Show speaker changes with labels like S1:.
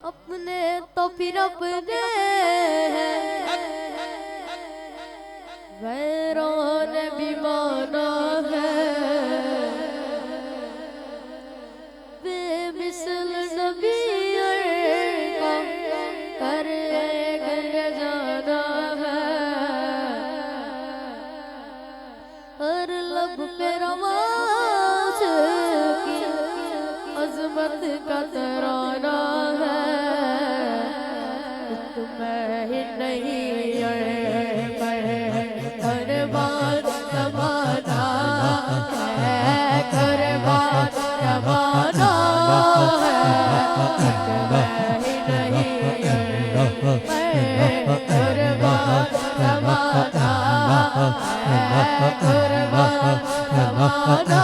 S1: अपने तो फिर अपने गैरों ने भी माना है। बेमिसल नबी का कर जाना है। हर लब पे रवाज की अजमत का तराना है। तुम्हें ही नहीं कुर्बान जमाना है, कुर्बान जमाना है। तुम्हें ही नहीं कुर्बान जमाना है, कुर्बान जमाना